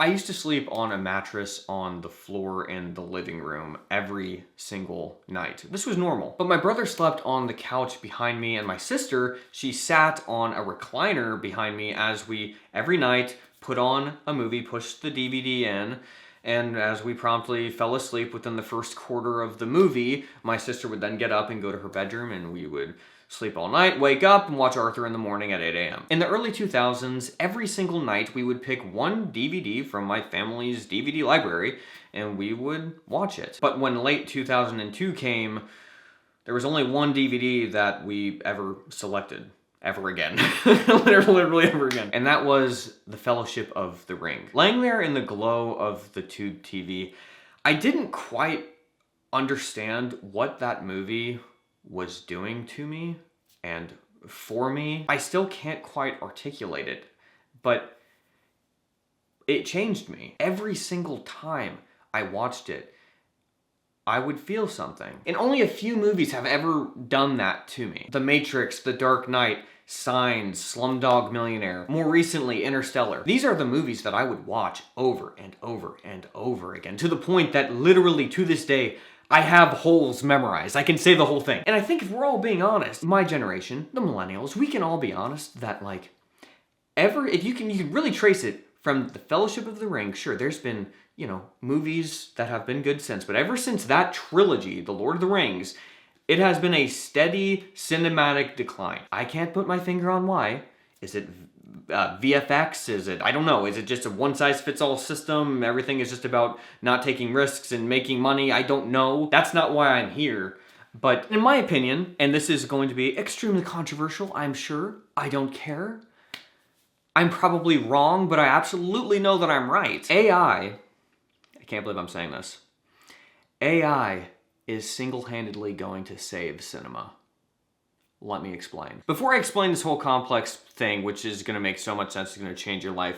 I used to sleep on a mattress on the floor in the living room every single night. This was normal. But my brother slept on the couch behind me, and my sister, she sat on a recliner behind me as we, every night, put on a movie, pushed the DVD in, and as we promptly fell asleep within the first quarter of the movie, my sister would then get up and go to her bedroom, and we would sleep all night, wake up, and watch Arthur in the morning at 8 a.m. In the early 2000s, every single night we would pick one DVD from my family's DVD library, and we would watch it. But when late 2002 came, there was only one DVD that we ever selected. Ever again. Literally ever again. And that was The Fellowship of the Ring. Laying there in the glow of the tube TV, I didn't quite understand what that movie was doing to me and for me. I still can't quite articulate it, but it changed me. Every single time I watched it, I would feel something. And only a few movies have ever done that to me. The Matrix, The Dark Knight, Signs, Slumdog Millionaire, more recently Interstellar. These are the movies that I would watch over and over and over again, to the point that literally to this day, I have holes memorized. I can say the whole thing. And I think if we're all being honest, my generation, the millennials, we can all be honest that like, if you can really trace it from The Fellowship of the Ring. Sure, there's been, movies that have been good since, but ever since that trilogy, The Lord of the Rings, it has been a steady cinematic decline. I can't put my finger on why. Is it VFX? Is it, I don't know. Is it just a one-size-fits-all system? Everything is just about not taking risks and making money? I don't know. That's not why I'm here. But in my opinion, and this is going to be extremely controversial, I'm sure, I don't care. I'm probably wrong, but I absolutely know that I'm right. I can't believe I'm saying this. AI is single-handedly going to save cinema. Let me explain. Before I explain this whole complex thing, which is going to make so much sense, it's going to change your life,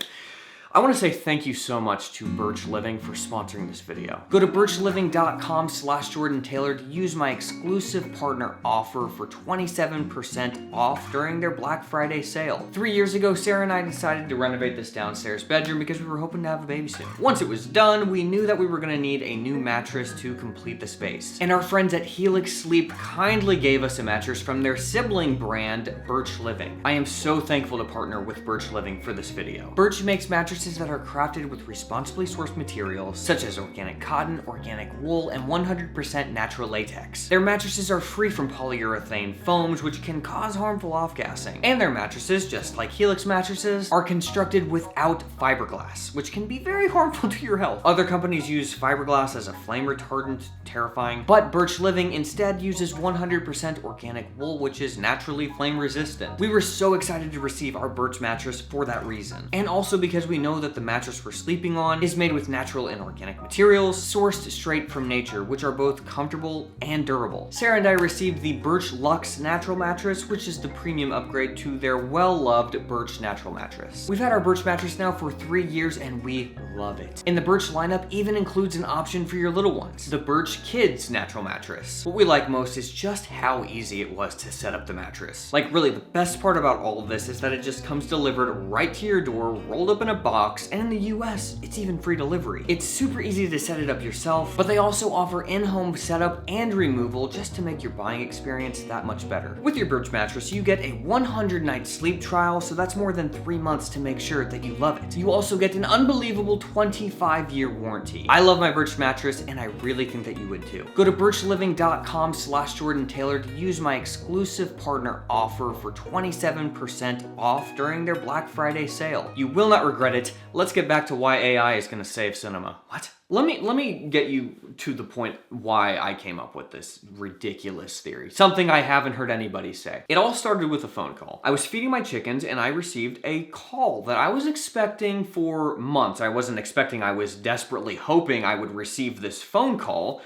I want to say thank you so much to Birch Living for sponsoring this video. Go to birchliving.com/Jordan Taylor to use my exclusive partner offer for 27% off during their Black Friday sale. 3 years ago, Sarah and I decided to renovate this downstairs bedroom because we were hoping to have a baby soon. Once it was done, we knew that we were going to need a new mattress to complete the space. And our friends at Helix Sleep kindly gave us a mattress from their sibling brand, Birch Living. I am so thankful to partner with Birch Living for this video. Birch makes mattresses that are crafted with responsibly sourced materials such as organic cotton, organic wool, and 100% natural latex. Their mattresses are free from polyurethane foams, which can cause harmful off-gassing. And their mattresses, just like Helix mattresses, are constructed without fiberglass, which can be very harmful to your health. Other companies use fiberglass as a flame retardant, terrifying, but Birch Living instead uses 100% organic wool, which is naturally flame resistant. We were so excited to receive our Birch mattress for that reason. And also because we know that the mattress we're sleeping on is made with natural and organic materials sourced straight from nature, which are both comfortable and durable. Sarah and I received the Birch Luxe Natural Mattress, which is the premium upgrade to their well-loved Birch Natural Mattress. We've had our Birch mattress now for 3 years and we love it. And the Birch lineup even includes an option for your little ones, the Birch Kids Natural Mattress. What we like most is just how easy it was to set up the mattress. Like really, the best part about all of this is that it just comes delivered right to your door, rolled up in a box, and in the US, it's even free delivery. It's super easy to set it up yourself, but they also offer in-home setup and removal just to make your buying experience that much better. With your Birch mattress, you get a 100-night sleep trial, so that's more than 3 months to make sure that you love it. You also get an unbelievable 25-year warranty. I love my Birch mattress, and I really think that you would too. Go to birchliving.com/Jordan Taylor to use my exclusive partner offer for 27% off during their Black Friday sale. You will not regret it. Let's get back to why AI is going to save cinema. What? Let me get you to the point why I came up with this ridiculous theory. Something I haven't heard anybody say. It all started with a phone call. I was feeding my chickens and I received a call that I was expecting for months. I wasn't expecting, I was desperately hoping I would receive this phone call.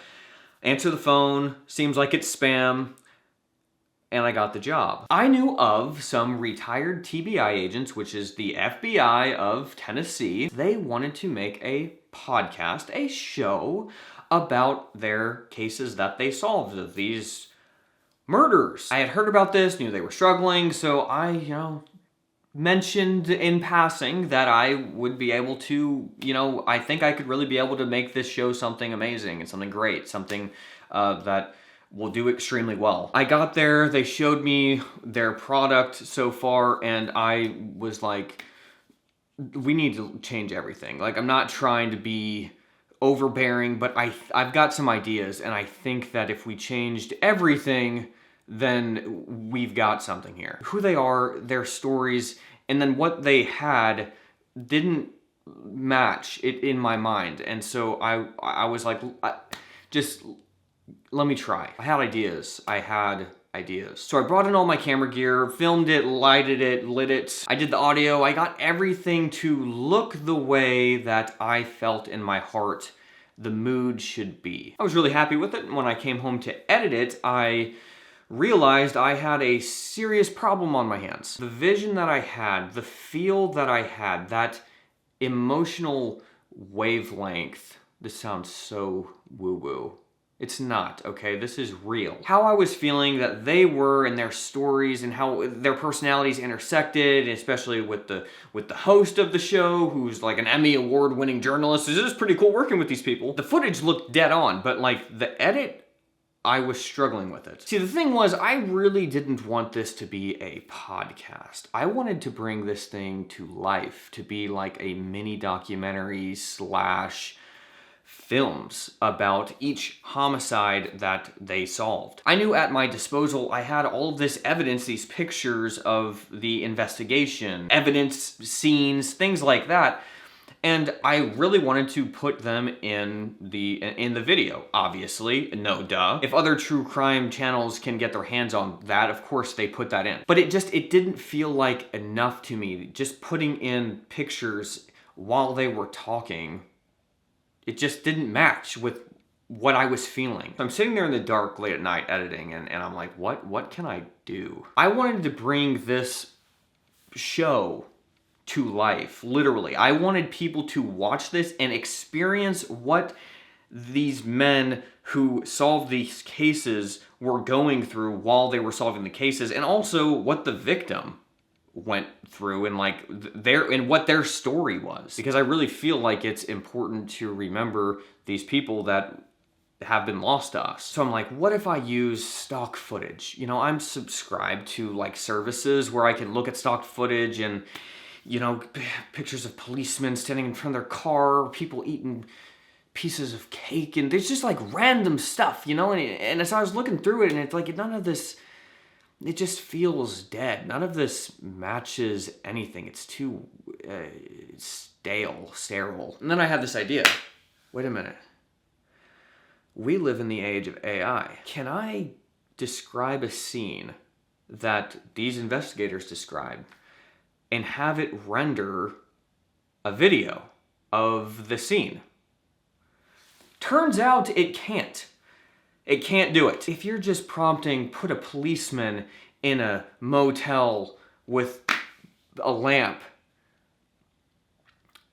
Answer the phone, seems like it's spam. And I got the job. I knew of some retired TBI agents, which is the FBI of Tennessee. They wanted to make a podcast, a show about their cases that they solved of these murders. I had heard about this, knew they were struggling, so I, mentioned in passing that I would be able to, I think I could really be able to make this show something amazing and something great, something that will do extremely well. I got there, they showed me their product so far, and I was like, we need to change everything. Like, I'm not trying to be overbearing, but I've got some ideas, and I think that if we changed everything, then we've got something here. Who they are, their stories, and then what they had didn't match it in my mind. And so I was like, just let me try. I had ideas. So I brought in all my camera gear, filmed it, lighted it, lit it. I did the audio. I got everything to look the way that I felt in my heart the mood should be. I was really happy with it. And when I came home to edit it, I realized I had a serious problem on my hands. The vision that I had, the feel that I had, that emotional wavelength, this sounds so woo-woo. It's not, okay? This is real. How I was feeling that they were and their stories and how their personalities intersected, especially with the host of the show, who's like an Emmy award-winning journalist. This is pretty cool working with these people. The footage looked dead on, but like the edit, I was struggling with it. See, the thing was, I really didn't want this to be a podcast. I wanted to bring this thing to life, to be like a mini documentary / films about each homicide that they solved. I knew at my disposal I had all of this evidence, these pictures of the investigation, evidence, scenes, things like that, and I really wanted to put them in the video, obviously, no duh. If other true crime channels can get their hands on that, of course they put that in. But it didn't feel like enough to me, just putting in pictures while they were talking. It just didn't match with what I was feeling. So I'm sitting there in the dark late at night editing, and I'm like, what can I do? I wanted to bring this show to life, literally. I wanted people to watch this and experience what these men who solved these cases were going through while they were solving the cases, and also what the victim went through and like what their story was, because I really feel like it's important to remember these people that have been lost to us. So I'm like, what if I use stock footage? I'm subscribed to like services where I can look at stock footage and pictures of policemen standing in front of their car, people eating pieces of cake, and there's just like random stuff, and as I was looking through it, and it's like none of this, it just feels dead. None of this matches anything. It's too sterile. And then I had this idea. Wait a minute. We live in the age of AI. Can I describe a scene that these investigators described and have it render a video of the scene? Turns out it can't. It can't do it. If you're just prompting, put a policeman in a motel with a lamp,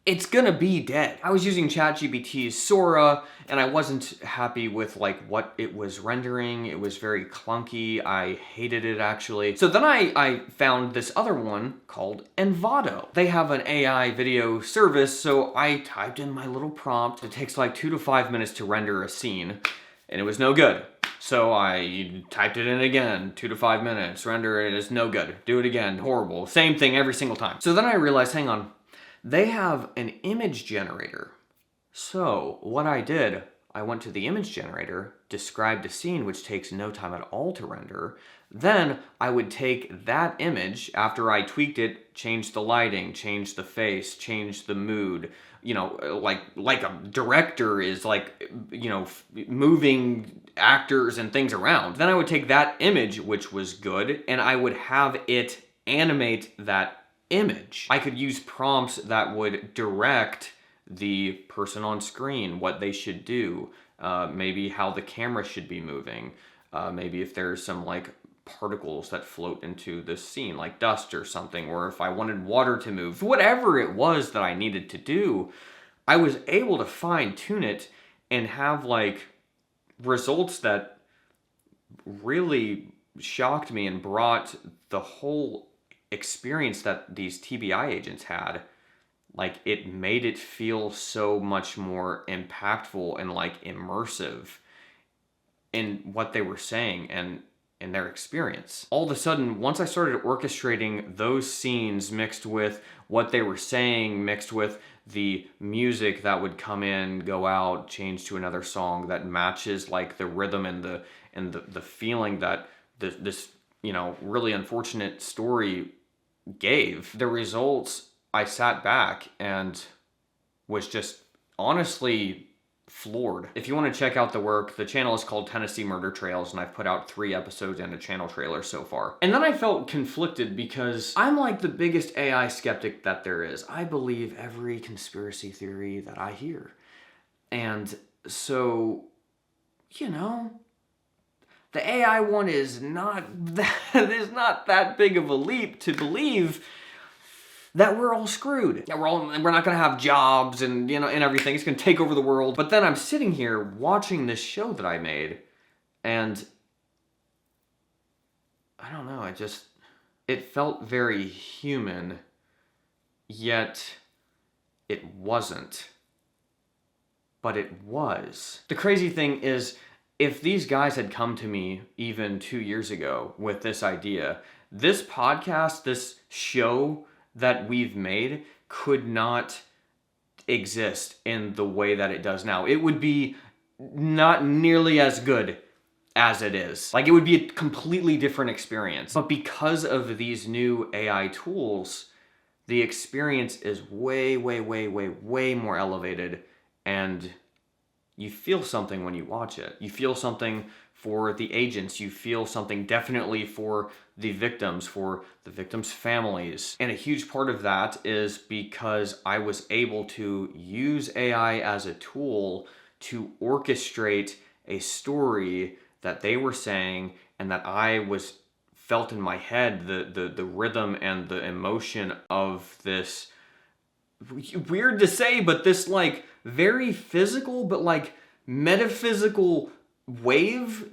it's gonna be dead. I was using ChatGPT's Sara, and I wasn't happy with like what it was rendering. It was very clunky. I hated it, actually. So then I found this other one called Envato. They have an AI video service, so I typed in my little prompt. It takes like 2 to 5 minutes to render a scene, and it was no good. So I typed it in again, 2 to 5 minutes, render it is no good. Do it again, horrible. Same thing every single time. So then I realized, hang on, they have an image generator. So what I did, I went to the image generator, described a scene which takes no time at all to render. Then I would take that image, after I tweaked it, change the lighting, change the face, change the mood, like a director is like, moving actors and things around. Then I would take that image, which was good, and I would have it animate that image. I could use prompts that would direct the person on screen, what they should do, maybe how the camera should be moving, maybe if there's some like particles that float into the scene, like dust or something, or if I wanted water to move. Whatever it was that I needed to do, I was able to fine tune it and have like results that really shocked me and brought the whole experience that these TBI agents had, like, it made it feel so much more impactful and like immersive in what they were saying and in their experience. All of a sudden, once I started orchestrating those scenes mixed with what they were saying, mixed with the music that would come in, go out, change to another song that matches like the rhythm and the feeling that this really unfortunate story gave, the results, I sat back and was just honestly floored. If you want to check out the work, the channel is called Tennessee Murder Trails, and I've put out 3 episodes and a channel trailer so far. And then I felt conflicted because I'm like the biggest AI skeptic that there is. I believe every conspiracy theory that I hear. And so, the AI one is not that big of a leap to believe that we're all screwed. That we're not gonna have jobs and and everything. It's gonna take over the world. But then I'm sitting here watching this show that I made, and I don't know, it felt very human, yet it wasn't. But it was. The crazy thing is, if these guys had come to me even 2 years ago with this idea, this podcast, this show that we've made could not exist in the way that it does now. It would be not nearly as good as it is. Like, it would be a completely different experience. But because of these new AI tools, the experience is way, way, way, way, way more elevated, and you feel something when you watch it. You feel something for the agents. You feel something definitely for the victims, families. And a huge part of that is because I was able to use AI as a tool to orchestrate a story that they were saying and that I felt in my head, the rhythm and the emotion of this, weird to say, but this like very physical but like metaphysical wave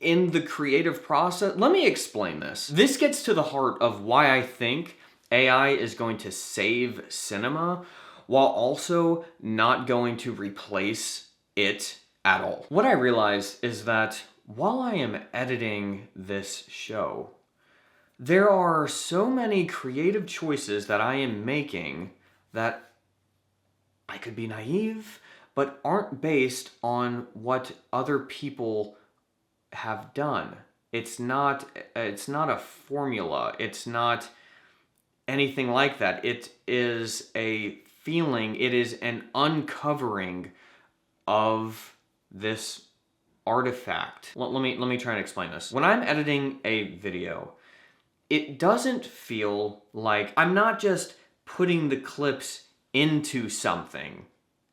in the creative process. Let me explain this. This gets to the heart of why I think AI is going to save cinema while also not going to replace it at all. What I realize is that while I am editing this show, there are so many creative choices that I am making that I could be naive, but aren't based on what other people have done. It's not a formula. It's not anything like that. It is a feeling. It is an uncovering of this artifact. Let me try and explain this. When I'm editing a video, it doesn't feel like I'm not just putting the clips into something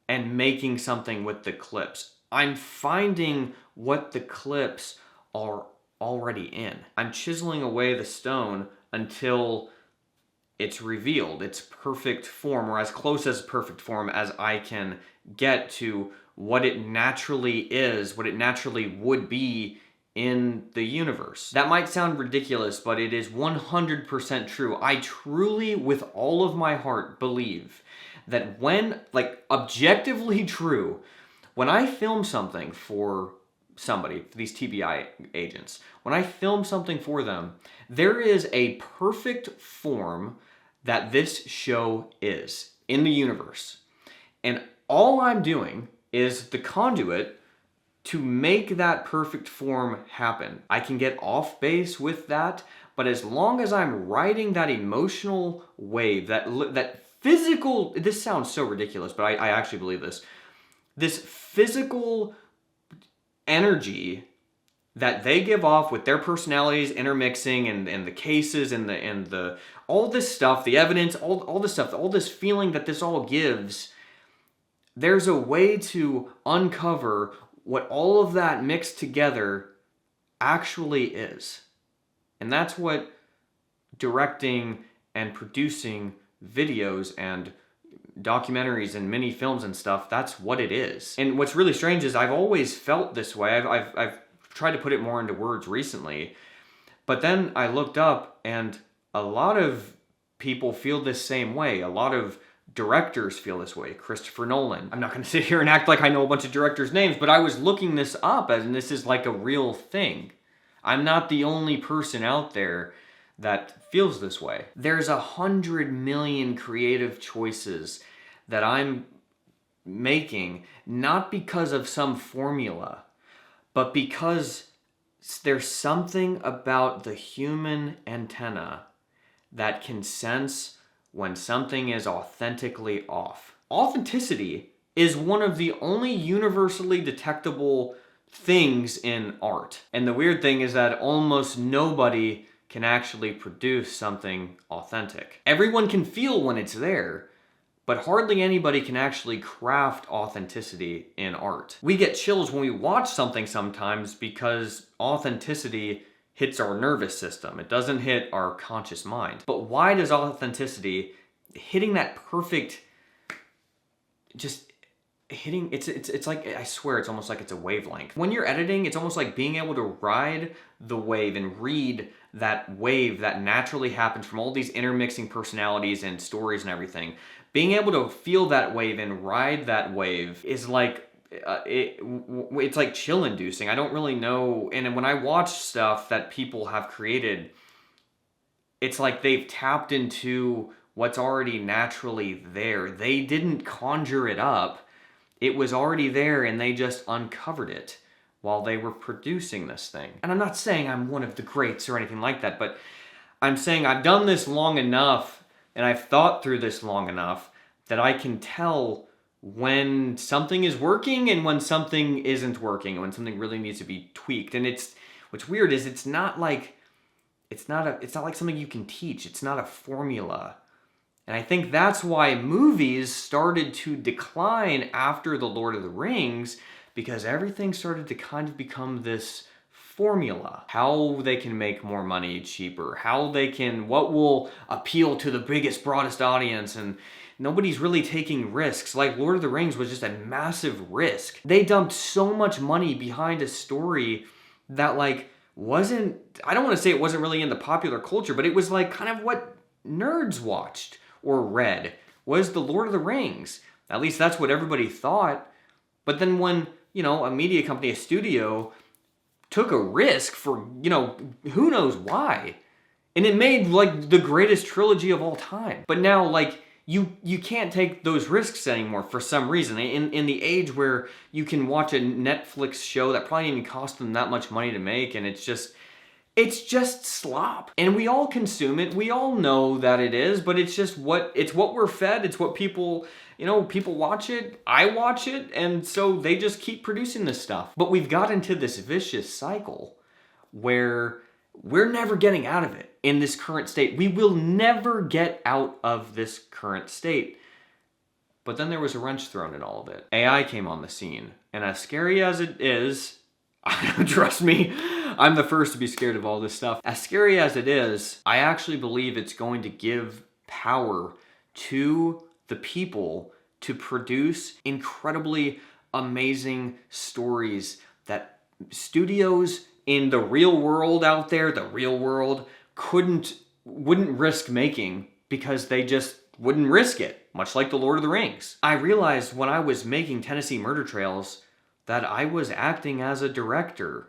and making something with the clips. I'm finding what the clips are already in. I'm chiseling away the stone until it's revealed, its perfect form, or as close as perfect form as I can get to what it naturally is, what it naturally would be in the universe. That might sound ridiculous, but it is 100% true. I truly, with all of my heart, believe that objectively true, when I film something for somebody, for these TBI agents, when I film something for them, there is a perfect form that this show is in the universe. And all I'm doing is the conduit to make that perfect form happen. I can get off base with that, but as long as I'm riding that emotional wave, that physical, this sounds so ridiculous, but I actually believe this physical energy that they give off with their personalities intermixing and the cases and the all this stuff, the evidence, all this stuff, all this feeling that this all gives, there's a way to uncover what all of that mixed together actually is. And that's what directing and producing videos and documentaries and mini films and stuff, that's what it is. And what's really strange is I've always felt this way. I've tried to put it more into words recently, but then I looked up and a lot of people feel this same way. A lot of directors feel this way. Christopher Nolan. I'm not going to sit here and act like I know a bunch of directors' names, but I was looking this up, and this is like a real thing. I'm not the only person out there that feels this way. There's 100 million creative choices that I'm making, not because of some formula, but because there's something about the human antenna that can sense when something is authentically off. Authenticity is one of the only universally detectable things in art. And the weird thing is that almost nobody can actually produce something authentic. Everyone can feel when it's there, but hardly anybody can actually craft authenticity in art. We get chills when we watch something sometimes because authenticity hits our nervous system. It doesn't hit our conscious mind. But why does authenticity, hitting that perfect, just hitting, it's like, I swear, it's almost like it's a wavelength. When you're editing, it's almost like being able to ride the wave and read that wave that naturally happens from all these intermixing personalities and stories and everything. Being able to feel that wave and ride that wave is like, it's like chill inducing. I don't really know. And when I watch stuff that people have created, it's like they've tapped into what's already naturally there. They didn't conjure it up. It was already there and they just uncovered it while they were producing this thing. And I'm not saying I'm one of the greats or anything like that, but I'm saying I've done this long enough and I've thought through this long enough that I can tell when something is working and when something isn't working, and when something really needs to be tweaked. And what's weird is it's not like something you can teach. It's not a formula. And I think that's why movies started to decline after The Lord of the Rings, because everything started to kind of become this formula. How they can make more money cheaper, what will appeal to the biggest, broadest audience, and nobody's really taking risks. Like Lord of the Rings was just a massive risk. They dumped so much money behind a story that wasn't, I don't want to say it wasn't really in the popular culture, but it was like kind of what nerds watched or read was the Lord of the Rings. At least that's what everybody thought. But then when, a media company, a studio, took a risk for, who knows why, and it made the greatest trilogy of all time. But now you can't take those risks anymore for some reason. In the age where you can watch a Netflix show that probably didn't even cost them that much money to make, and it's just slop. And we all consume it. We all know that it is, but it's what we're fed. It's what people watch it. I watch it, and so they just keep producing this stuff. But we've got into this vicious cycle where we're never getting out of it in this current state. We will never get out of this current state. But then there was a wrench thrown in all of it. AI came on the scene, and as scary as it is, trust me, I'm the first to be scared of all this stuff. As scary as it is, I actually believe it's going to give power to the people to produce incredibly amazing stories that studios in the real world out there, the real world, wouldn't risk making because they just wouldn't risk it, much like The Lord of the Rings. I realized when I was making Tennessee Murder Trails that I was acting as a director.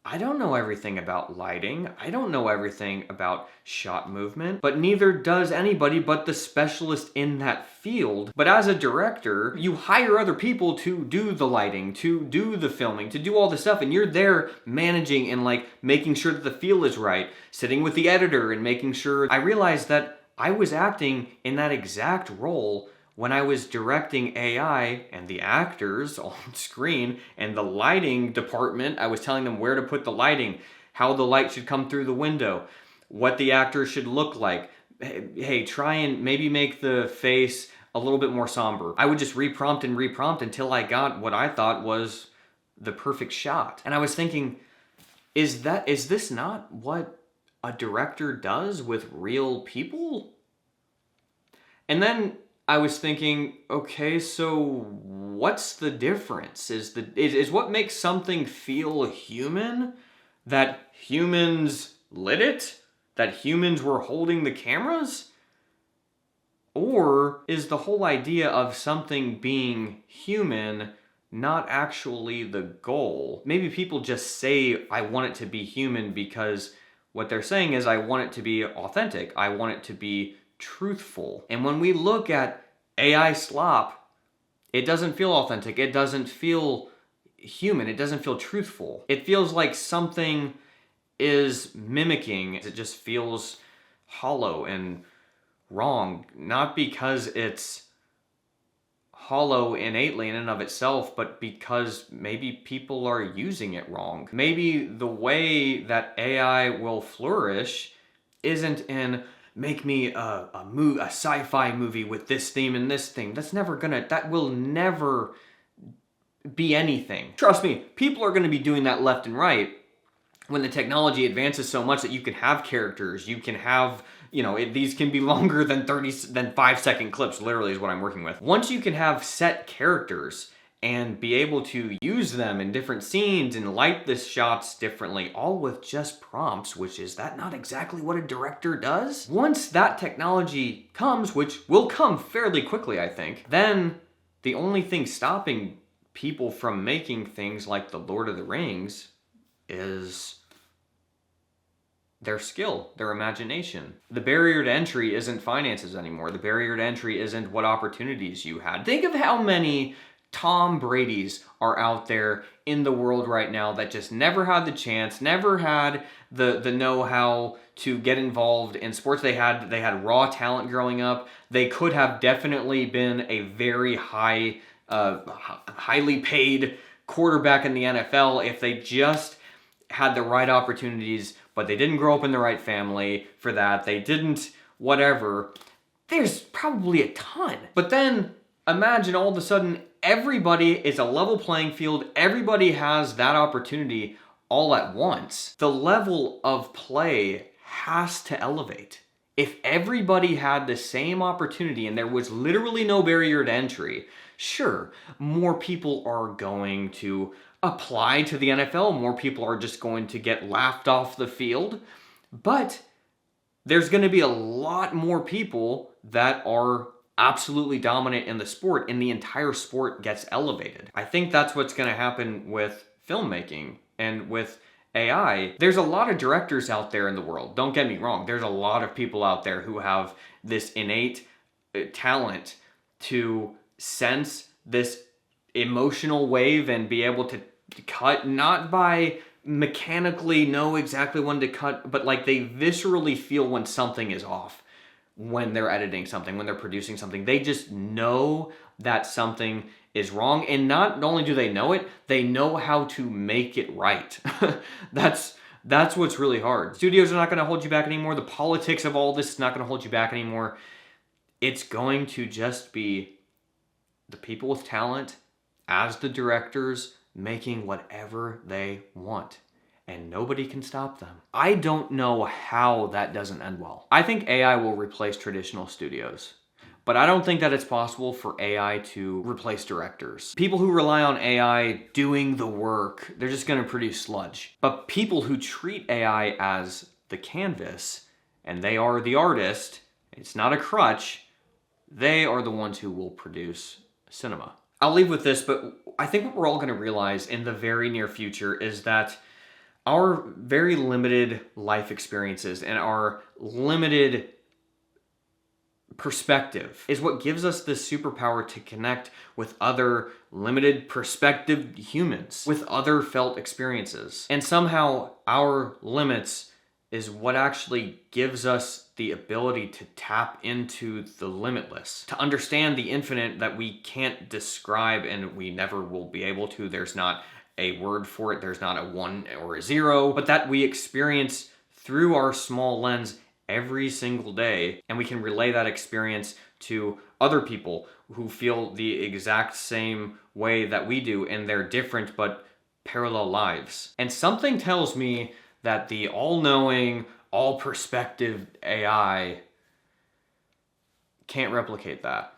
I don't know everything about lighting. I don't know everything about shot movement, but neither does anybody but the specialist in that field. But as a director, you hire other people to do the lighting, to do the filming, to do all this stuff, and you're there managing and making sure that the feel is right, sitting with the editor and making sure. I realized that I was acting in that exact role when I was directing AI and the actors on screen and the lighting department. I was telling them where to put the lighting, how the light should come through the window, what the actor should look like. Hey, try and maybe make the face a little bit more somber. I would just reprompt until I got what I thought was the perfect shot. And I was thinking, is this not what a director does with real people? And then I was thinking, okay, so what's the difference? Is what makes something feel human that humans lit it? that humans were holding the cameras? Or is the whole idea of something being human not actually the goal? Maybe people just say, I want it to be human because what they're saying is, I want it to be authentic. I want it to be truthful. And when we look at AI slop, it doesn't feel authentic. It doesn't feel human. It doesn't feel truthful. It feels like something is mimicking. It just feels hollow and wrong, not because it's hollow innately in and of itself, but because maybe people are using it wrong. Maybe the way that AI will flourish isn't in make me a sci-fi movie with this theme and this thing. That will never be anything. Trust me, people are gonna be doing that left and right when the technology advances so much that you can have characters, you can have, these can be longer than 5-second clips, literally is what I'm working with. Once you can have set characters and be able to use them in different scenes and light the shots differently, all with just prompts, which is that not exactly what a director does? Once that technology comes, which will come fairly quickly, I think, then the only thing stopping people from making things like The Lord of the Rings is their skill, their imagination. The barrier to entry isn't finances anymore. The barrier to entry isn't what opportunities you had. Think of how many Tom Brady's are out there in the world right now that just never had the chance, never had the know-how to get involved in sports. They had raw talent growing up. They could have definitely been a very highly paid quarterback in the NFL if they just had the right opportunities, but they didn't grow up in the right family for that. They didn't whatever. There's probably a ton. But then imagine all of a sudden everybody is a level playing field. Everybody has that opportunity all at once. The level of play has to elevate. If everybody had the same opportunity and there was literally no barrier to entry, sure, more people are going to apply to the NFL, more people are just going to get laughed off the field, but there's going to be a lot more people that are absolutely dominant in the sport, and the entire sport gets elevated. I think that's what's going to happen with filmmaking and with AI. There's a lot of directors out there in the world, don't get me wrong. There's a lot of people out there who have this innate talent to sense this emotional wave and be able to cut, not by mechanically know exactly when to cut, but like they viscerally feel when something is off, when they're editing something, when they're producing something. They just know that something is wrong, and not only do they know it, they know how to make it right. That's what's really hard. Studios are not going to hold you back anymore. The politics of all this is not going to hold you back anymore. It's going to just be the people with talent as the directors making whatever they want, and nobody can stop them. I don't know how that doesn't end well. I think AI will replace traditional studios, but I don't think that it's possible for AI to replace directors. People who rely on AI doing the work, they're just gonna produce sludge. But people who treat AI as the canvas, and they are the artist, it's not a crutch, they are the ones who will produce cinema. I'll leave with this, but I think what we're all going to realize in the very near future is that our very limited life experiences and our limited perspective is what gives us this superpower to connect with other limited perspective humans, with other felt experiences. And somehow our limits is what actually gives us the ability to tap into the limitless, to understand the infinite that we can't describe and we never will be able to. There's not a word for it. There's not a 1 or a 0, but that we experience through our small lens every single day. And we can relay that experience to other people who feel the exact same way that we do in their different but parallel lives. And something tells me that the all-knowing, all-perspective AI can't replicate that.